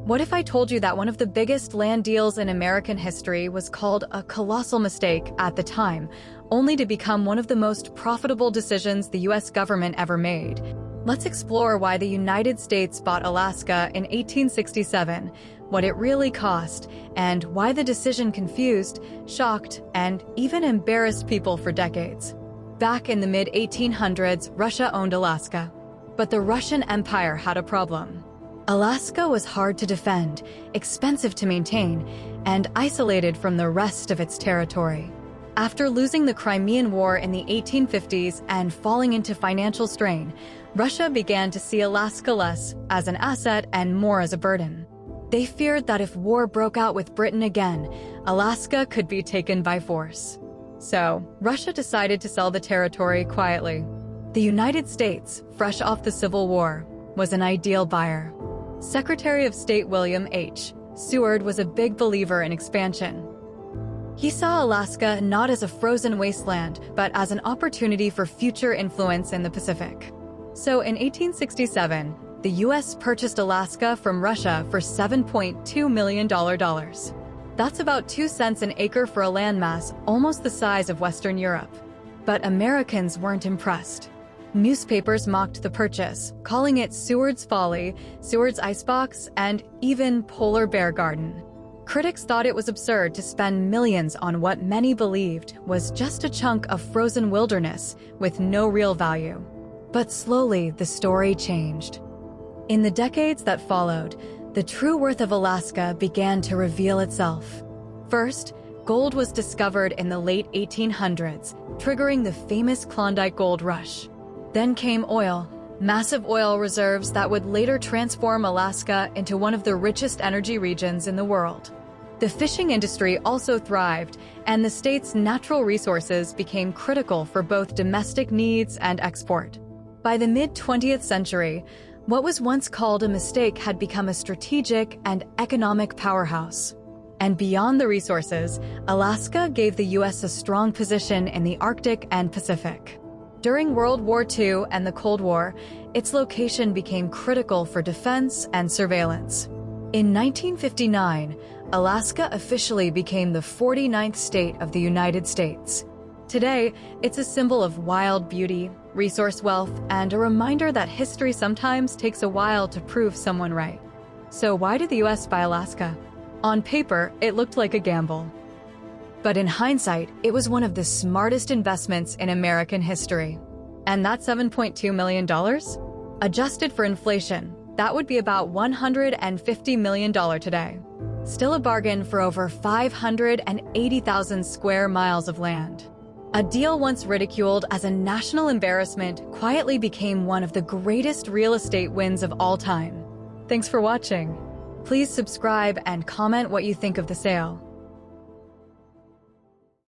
What if I told you that one of the biggest land deals in American history was called a colossal mistake at the time, only to become one of the most profitable decisions the US government ever made? Let's explore why the United States bought Alaska in 1867, what it really cost, and why the decision confused, shocked, and even embarrassed people for decades. Back in the mid-1800s, Russia owned Alaska. But the Russian Empire had a problem. Alaska was hard to defend, expensive to maintain, and isolated from the rest of its territory. After losing the Crimean War in the 1850s and falling into financial strain, Russia began to see Alaska less as an asset and more as a burden. They feared that if war broke out with Britain again, Alaska could be taken by force. So, Russia decided to sell the territory quietly. The United States, fresh off the Civil War, was an ideal buyer. Secretary of State William H. Seward was a big believer in expansion. He saw Alaska not as a frozen wasteland, but as an opportunity for future influence in the Pacific. So in 1867, the U.S. purchased Alaska from Russia for $7.2 million. That's about 2 cents an acre for a landmass almost the size of Western Europe. But Americans weren't impressed. Newspapers mocked the purchase, calling it Seward's Folly, Seward's Icebox, and even Polar Bear Garden. Critics thought it was absurd to spend millions on what many believed was just a chunk of frozen wilderness with no real value. But slowly, the story changed. In the decades that followed, the true worth of Alaska began to reveal itself. First, gold was discovered in the late 1800s, triggering the famous Klondike Gold Rush. Then came oil, massive oil reserves that would later transform Alaska into one of the richest energy regions in the world. The fishing industry also thrived, and the state's natural resources became critical for both domestic needs and export. By the mid-20th century, what was once called a mistake had become a strategic and economic powerhouse. And beyond the resources, Alaska gave the U.S. a strong position in the Arctic and Pacific. During World War II and the Cold War, its location became critical for defense and surveillance. In 1959, Alaska officially became the 49th state of the United States. Today, it's a symbol of wild beauty, resource wealth, and a reminder that history sometimes takes a while to prove someone right. So why did the US buy Alaska? On paper, it looked like a gamble. But in hindsight, it was one of the smartest investments in American history. And that $7.2 million? Adjusted for inflation, that would be about $150 million today. Still a bargain for over 580,000 square miles of land. A deal once ridiculed as a national embarrassment quietly became one of the greatest real estate wins of all time. Thanks for watching. Please subscribe and comment what you think of the sale.